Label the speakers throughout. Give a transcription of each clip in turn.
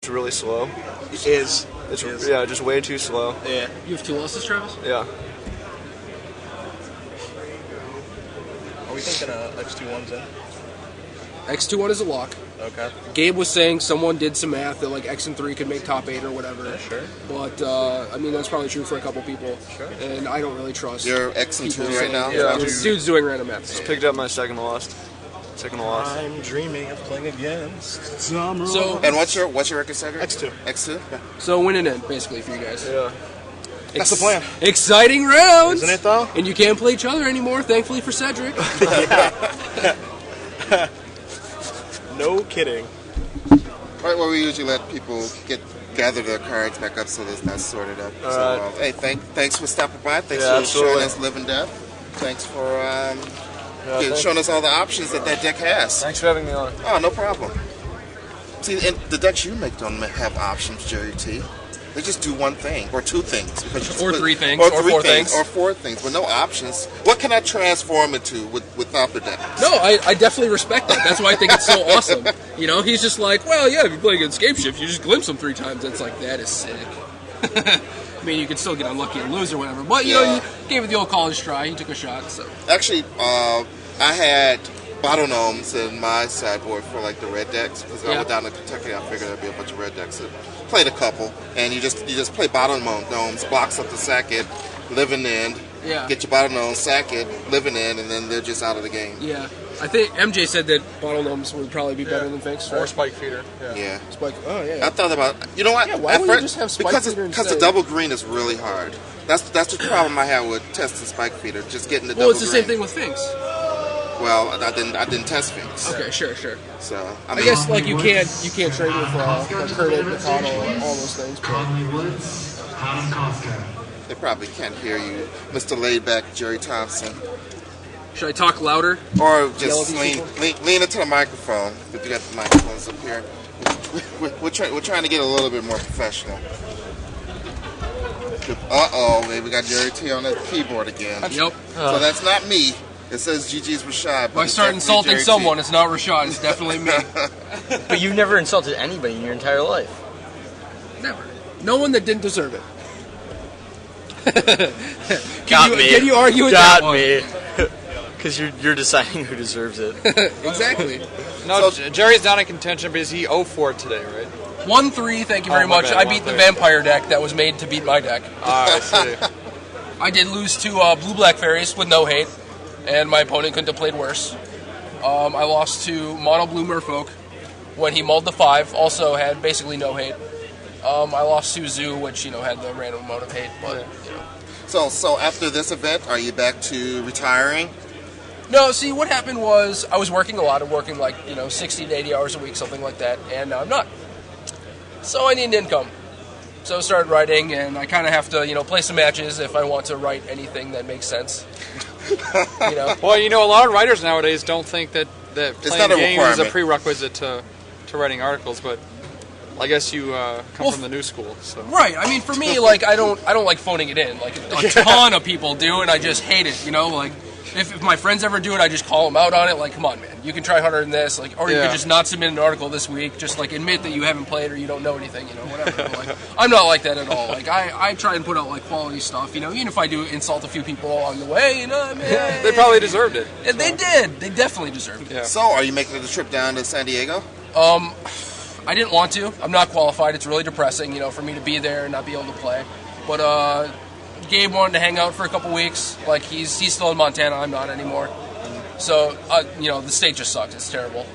Speaker 1: It's really slow.
Speaker 2: It is.
Speaker 1: Yeah, just way too slow.
Speaker 2: Yeah.
Speaker 3: You have 2 losses, Travis?
Speaker 1: Yeah.
Speaker 2: Are we thinking X21's in?
Speaker 3: X2-1 is a lock.
Speaker 2: Okay.
Speaker 3: Gabe was saying someone did some math that like X and 3 could make top 8 or whatever.
Speaker 2: Yeah, sure.
Speaker 3: But I mean that's probably true for a couple people.
Speaker 2: Sure.
Speaker 3: And I don't really trust.
Speaker 4: You're X and 2
Speaker 3: people
Speaker 4: right
Speaker 3: saying-
Speaker 4: now?
Speaker 3: Yeah,
Speaker 1: Yeah.
Speaker 3: this dude's doing random math.
Speaker 1: Just picked up my second loss.
Speaker 2: I'm dreaming of playing against
Speaker 3: So
Speaker 4: And what's your record, Cedric?
Speaker 2: X2.
Speaker 4: X2? Yeah.
Speaker 3: so winning in basically for you guys.
Speaker 1: Yeah.
Speaker 2: That's the plan.
Speaker 3: Exciting rounds,
Speaker 2: Isn't it, though?
Speaker 3: And you can't play each other anymore, thankfully for Cedric.
Speaker 2: No kidding.
Speaker 4: Right, well, we usually let people gather their cards back up so that's sorted up. So, hey, thanks for stopping by. Thanks
Speaker 1: Yeah,
Speaker 4: for
Speaker 1: absolutely.
Speaker 4: showing us Live and Death. Thanks for
Speaker 1: Thanks.
Speaker 4: showing us all the options that deck has.
Speaker 1: Thanks for having me on.
Speaker 4: Oh, no problem. See, and the decks you make don't have options, Gerry T. They just do one thing or two things, because you
Speaker 3: Or
Speaker 4: split-
Speaker 3: 3 things,
Speaker 4: or
Speaker 3: or
Speaker 4: 3
Speaker 3: 4
Speaker 4: things,
Speaker 3: things.
Speaker 4: or 4 things, but no options. What can I transform into without the deck?
Speaker 3: No, I definitely respect that. That's why I think it's so awesome. You know, he's just like, well, yeah, if you play against Scape Shift, you just glimpse him 3 times. It's like, that is sick. I mean, you can still get unlucky and lose or whatever, but you know,
Speaker 4: Yeah.
Speaker 3: you gave it the old college try. You took a shot, so.
Speaker 4: Actually, I had bottle gnomes in my sideboard for like the red decks, because I
Speaker 3: Yeah.
Speaker 4: went down to Kentucky. I figured there'd be a bunch of red decks. So played a couple, and you just play bottle gnomes, blocks up the sack it, living end.
Speaker 3: Yeah.
Speaker 4: Get your bottle gnomes, sack it, living in, and then they're just out of the game.
Speaker 3: Yeah. I think MJ said that bottle gnomes would probably be better than Finks,
Speaker 1: Or
Speaker 3: right?
Speaker 1: spike feeder. Yeah.
Speaker 4: Yeah.
Speaker 3: Spike. Oh, yeah.
Speaker 4: I thought about, you know what?
Speaker 3: Yeah, why
Speaker 4: At
Speaker 3: wouldn't you
Speaker 4: first-
Speaker 3: just have Spike
Speaker 4: because
Speaker 3: Feeder
Speaker 4: because the
Speaker 3: instead?
Speaker 4: double green is really hard. That's the problem I had with testing Spike Feeder, just getting the
Speaker 3: Well,
Speaker 4: double
Speaker 3: it's the
Speaker 4: green.
Speaker 3: same thing with Finks.
Speaker 4: Well, I didn't test things.
Speaker 3: Okay, sure.
Speaker 4: So
Speaker 3: I
Speaker 4: mean,
Speaker 3: guess like you can't trade with like Curtis, McConnell, all those things. But
Speaker 5: Conley Woods, Tom Costa.
Speaker 4: they probably can't hear you, Mr. Laidback Gerry Thomposon.
Speaker 3: should I talk louder?
Speaker 4: Or
Speaker 3: Yell
Speaker 4: just
Speaker 3: at these
Speaker 4: lean into the microphone. If you got the microphones up here, we're trying to get a little bit more professional. We got Gerry T on the keyboard again.
Speaker 3: Yep.
Speaker 4: So that's not me. It says GG's Rashad.
Speaker 3: If I start insulting someone, it's not Rashad. It's definitely me.
Speaker 6: But you've never insulted anybody in your entire life.
Speaker 3: Never. No one that didn't deserve it.
Speaker 6: Got me.
Speaker 3: Can you argue with
Speaker 6: Got
Speaker 3: that one?
Speaker 6: me. Because you're deciding who deserves it.
Speaker 3: Exactly.
Speaker 1: No, Jerry's not in contention because he 0-4 today, right?
Speaker 3: 1-3, thank you very
Speaker 1: Oh, my
Speaker 3: much.
Speaker 1: bad,
Speaker 3: I beat the
Speaker 1: 1-3.
Speaker 3: vampire deck that was made to beat my deck.
Speaker 1: I see.
Speaker 3: I did lose to blue-black fairies with no hate, and my opponent couldn't have played worse. I lost to mono blue merfolk when he mulled the 5, also had basically no hate. I lost to Zoo, which had the random amount of hate, but
Speaker 4: So after this event, are you back to retiring?
Speaker 3: No, see, what happened was I was working a lot. I'm working 60 to 80 hours a week, something like that, and now I'm not. So I need an income. So I started writing, and I kind of have to, play some matches if I want to write anything that makes sense.
Speaker 1: Well, a lot of writers nowadays don't think that
Speaker 4: not
Speaker 1: playing
Speaker 4: a
Speaker 1: games is a
Speaker 4: requirement.
Speaker 1: prerequisite to writing articles, but I guess you come from the new school. So.
Speaker 3: Right. I mean, for me, I don't like phoning it in. Like a ton of people do, and I just hate it. If my friends ever do it, I just call them out on it. Like, come on, man, you can try harder than this. Or you
Speaker 1: Yeah.
Speaker 3: could just not submit an article this week. Just admit that you haven't played or you don't know anything. Whatever. But, I'm not like that at all. I try and put out quality stuff. Even if I do insult a few people along the way.
Speaker 1: They probably deserved it.
Speaker 3: And they did. They definitely deserved it.
Speaker 1: Yeah.
Speaker 4: So are you making the trip down to San Diego?
Speaker 3: I didn't want to. I'm not qualified. It's really depressing, for me to be there and not be able to play. But Gabe wanted to hang out for a couple weeks. He's still in Montana. I'm not anymore. So the state just sucks. It's terrible.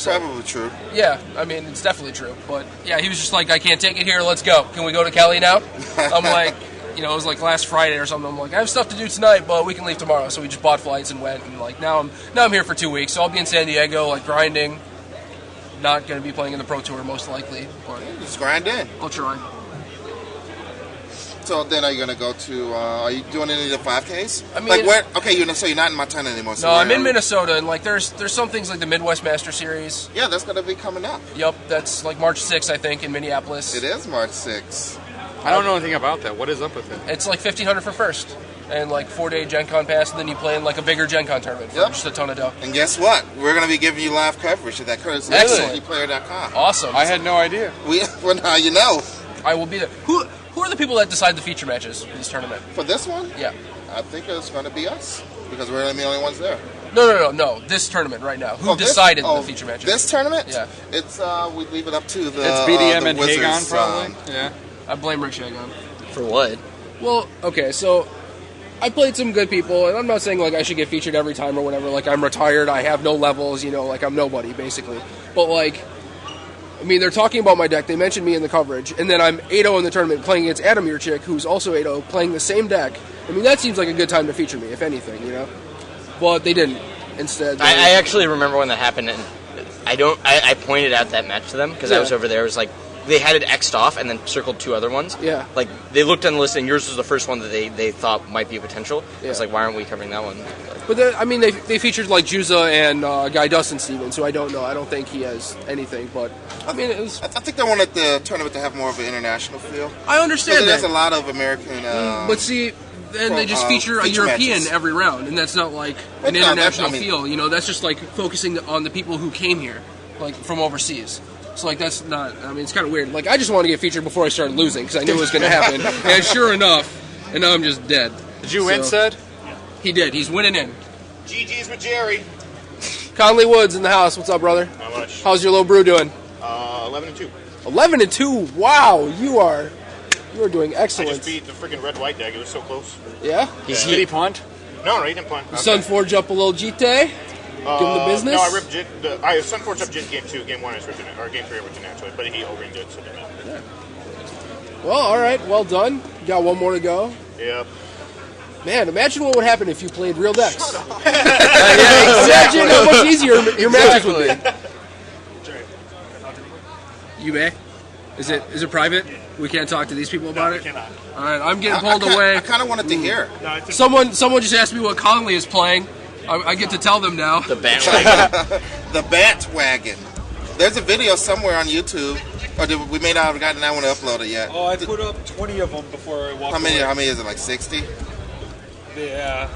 Speaker 4: Probably true.
Speaker 3: Yeah, I mean it's definitely true. But yeah, he was just like, I can't take it here. Let's go. Can we go to Cali now? I'm like, it was last Friday or something. I'm like, I have stuff to do tonight, but we can leave tomorrow. So we just bought flights and went. And now I'm here for 2 weeks. So I'll be in San Diego, grinding. Not going to be playing in the Pro Tour most likely, but
Speaker 4: Just grind in.
Speaker 3: I'll try.
Speaker 4: So then are you going to go to, are you doing any of the 5Ks?
Speaker 3: I mean-
Speaker 4: where? Okay, so you're not in Montana anymore. So
Speaker 3: No, I'm
Speaker 4: where
Speaker 3: in
Speaker 4: are you?
Speaker 3: Minnesota, and there's some things like the Midwest Master Series.
Speaker 4: Yeah, that's going to be coming up.
Speaker 3: Yep, that's March 6th, I think, in Minneapolis.
Speaker 4: It is March 6th.
Speaker 1: I don't know anything about that. What is up with it?
Speaker 3: It's $1,500 for first. and like 4-day Gen Con pass, and then you play in like a bigger Gen Con tournament for just a ton of dough.
Speaker 4: And guess what? We're going to be giving you live coverage of that courtesy of
Speaker 3: Excellent.
Speaker 4: CDPlayer.com.
Speaker 3: Awesome.
Speaker 1: I had no idea.
Speaker 4: Well, now you know.
Speaker 3: I will be there. Who are the people that decide the feature matches for this tournament?
Speaker 4: For this one,
Speaker 3: Yeah.
Speaker 4: I think it's going to be us because we're the only ones there.
Speaker 3: No. This tournament right now. Who decided the feature matches?
Speaker 4: This tournament?
Speaker 3: Yeah.
Speaker 4: It's we leave it up to the.
Speaker 1: It's BDM
Speaker 4: the
Speaker 1: and
Speaker 4: Wizards,
Speaker 1: Hagon, probably. Yeah.
Speaker 3: I blame Rick Shagon.
Speaker 6: For what?
Speaker 3: Well, okay, so I played some good people, and I'm not saying like I should get featured every time or whatever. Like I'm retired, I have no levels, like I'm nobody basically. But like, I mean, they're talking about my deck. They mentioned me in the coverage, and then I'm 8-0 in the tournament playing against Adamir Chick, who's also 8-0, playing the same deck. I mean, that seems like a good time to feature me, if anything, But they didn't. Instead,
Speaker 6: I actually remember when that happened, and I pointed out that match to them because I was over there. It was like they had it X'd off and then circled 2 other ones.
Speaker 3: Yeah.
Speaker 6: Like they looked on the list, and yours was the first one that they thought might be a potential.
Speaker 3: Yeah.
Speaker 6: It's like, why aren't we covering that one?
Speaker 3: But they featured like Juza and guy Dustin Stevens, who I don't know. I don't think he has anything, but I mean, it was.
Speaker 4: I think they wanted the tournament to have more of an international feel.
Speaker 3: I understand
Speaker 4: There's
Speaker 3: that.
Speaker 4: a lot of American.
Speaker 3: But see, then they just feature a
Speaker 4: feature
Speaker 3: European
Speaker 4: matches.
Speaker 3: every round, and that's not like
Speaker 4: Well,
Speaker 3: an
Speaker 4: no,
Speaker 3: international
Speaker 4: that's- I mean-
Speaker 3: feel. That's just like focusing on the people who came here, like from overseas. So like that's not. I mean, it's kind of weird. Like I just want to get featured before I started losing because I knew it was going to happen, and sure enough, and now I'm just dead.
Speaker 1: Did you win,
Speaker 3: So-
Speaker 1: Said?
Speaker 3: He did. He's winning in.
Speaker 2: GG's with Gerry.
Speaker 3: Conley Woods in the house. What's up, brother?
Speaker 2: How much?
Speaker 3: How's your little brew doing?
Speaker 2: 11-2.
Speaker 3: 11-2. Wow, you are doing
Speaker 2: I
Speaker 3: excellent.
Speaker 2: just beat the freaking red-white deck. It was so close.
Speaker 3: Yeah.
Speaker 1: Did he punt?
Speaker 2: No, he didn't punt. Okay.
Speaker 3: Sunforge up a little GT. Give him the business.
Speaker 2: No, I ripped Jit. Sunforge up Jit game 2. Game 1 is ripped in it, or game 3 I ripped in actually, but he overringed it, so it didn't matter.
Speaker 3: Well, all right. Well done. You got one more to go.
Speaker 2: Yep.
Speaker 3: Man, imagine what would happen if you played real decks. Imagine how much easier your matches would be. You may. Is it private? We can't talk to these people about it.
Speaker 2: Cannot.
Speaker 3: All right, I'm getting pulled away.
Speaker 4: I kind of wanted to hear.
Speaker 2: No, I think
Speaker 3: Someone just asked me what Conley is playing. I get to tell them now.
Speaker 6: The bandwagon.
Speaker 4: The Bat Wagon. There's a video somewhere on YouTube. Or we may not have gotten that one uploaded yet.
Speaker 7: Oh, I put up 20 of them before I walked
Speaker 4: How many?
Speaker 7: away.
Speaker 4: How many is it? Like 60?
Speaker 7: Yeah.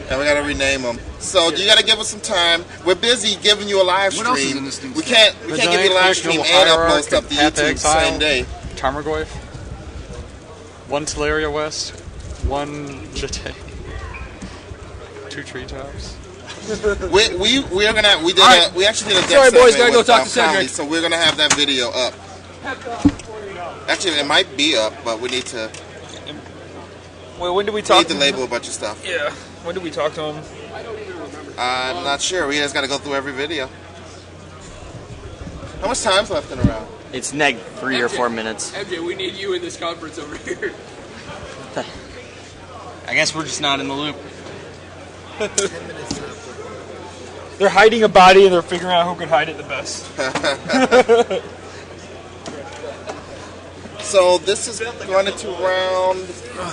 Speaker 4: And we gotta rename them. So you gotta give us some time. We're busy giving you a live
Speaker 3: What else is
Speaker 4: stream.
Speaker 3: in this dude's
Speaker 4: We can't give you a live stream and upload stuff to YouTube the same day.
Speaker 1: Tarmogoyf. 1 Teleria West. 1 Jete. 2 Treetops.
Speaker 4: We actually did a deck
Speaker 3: Sorry, boys,
Speaker 4: segment
Speaker 3: gotta go
Speaker 4: with,
Speaker 3: talk to Cedric.
Speaker 4: Conley, so we're gonna have that video up. Actually, it might be up, but we need to
Speaker 7: Well, when did we talk?
Speaker 4: label a bunch of stuff.
Speaker 7: Yeah. When did we talk to him?
Speaker 4: I'm not sure. We just gotta go through every video. How much time's left in the round?
Speaker 6: It's neg 3 or 4 minutes.
Speaker 3: MJ, we need you in this conference over here.
Speaker 6: I guess we're just not in the loop.
Speaker 7: They're hiding a body and they're figuring out who can hide it the best.
Speaker 4: So this is going into round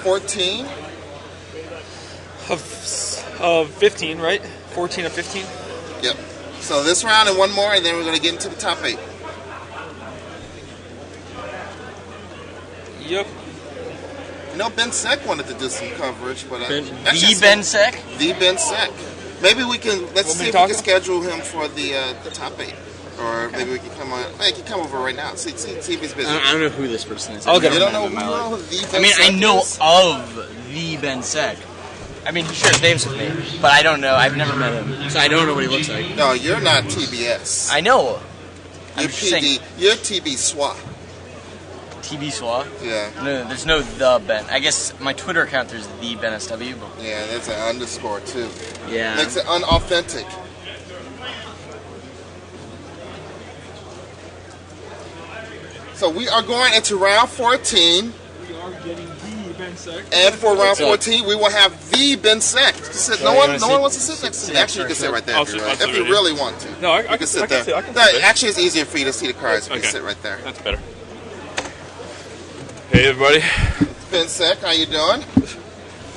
Speaker 4: 14.
Speaker 7: Of 15, right? 14 of 15.
Speaker 4: Yep. So this round and one more, and then we're going to get into the top 8.
Speaker 7: Yep.
Speaker 4: You know, Ben Sek wanted to do some coverage, but
Speaker 6: Ben Sek?
Speaker 4: The Ben Sek. Maybe we can let's see if we
Speaker 7: talking?
Speaker 4: can schedule him for the top 8, or maybe we can come on. Hey, he can come over right now. See if he's busy.
Speaker 6: I don't know who this person is.
Speaker 7: I'll
Speaker 6: I've
Speaker 7: get
Speaker 6: never
Speaker 4: You don't
Speaker 6: met
Speaker 4: know
Speaker 6: him in my life.
Speaker 4: who the
Speaker 6: I
Speaker 4: Ben
Speaker 6: mean, I
Speaker 4: Sek
Speaker 6: know
Speaker 4: is?
Speaker 6: of the Ben Sek. I mean, he shares names with me, but I don't know. I've never met him, so I don't know what he looks like.
Speaker 4: No, you're not TBS.
Speaker 6: I know. I'm
Speaker 4: You're
Speaker 6: just saying,
Speaker 4: You're TB Swap.
Speaker 6: TB Swa.
Speaker 4: Yeah.
Speaker 6: No, there's no the Ben. I guess my Twitter account there's the Ben SW. But
Speaker 4: Yeah, there's an underscore too.
Speaker 6: yeah.
Speaker 4: Makes it unauthentic. So we are going into round 14.
Speaker 7: We are getting the Ben Sek.
Speaker 4: And for round
Speaker 6: What's up?
Speaker 4: 14, we will have the Ben Sek. No one wants to sit next to me. Actually, you can sit right there
Speaker 2: I'll
Speaker 4: if you
Speaker 2: sit-
Speaker 4: like.
Speaker 2: I'll
Speaker 4: If
Speaker 2: sit
Speaker 4: you
Speaker 2: right
Speaker 4: really want to.
Speaker 2: No, I
Speaker 4: You
Speaker 2: can
Speaker 4: can
Speaker 2: sit.
Speaker 4: sit there.
Speaker 2: I can
Speaker 4: No,
Speaker 2: sit.
Speaker 4: actually, it's easier for you to see the cards if you
Speaker 2: Okay.
Speaker 4: sit right there.
Speaker 2: That's better. Hey, everybody.
Speaker 4: Ben Sek, how you doing?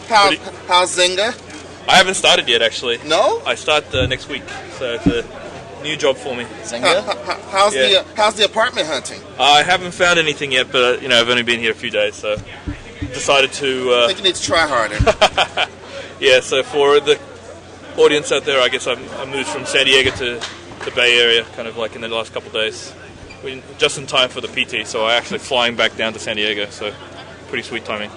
Speaker 4: How's Zynga?
Speaker 2: I haven't started yet, actually.
Speaker 4: No?
Speaker 2: I start next week, so it's a new job for me.
Speaker 6: Zenga?
Speaker 4: How's
Speaker 2: Yeah.
Speaker 4: the apartment hunting?
Speaker 2: I haven't found anything yet, but I've only been here a few days, so
Speaker 8: decided to.
Speaker 4: I think you need to try harder.
Speaker 8: Yeah, so for the audience out there, I guess I moved from San Diego to the Bay Area, kind of like in the last couple of days, just in time for the PT. So I actually flying back down to San Diego. So pretty sweet timing.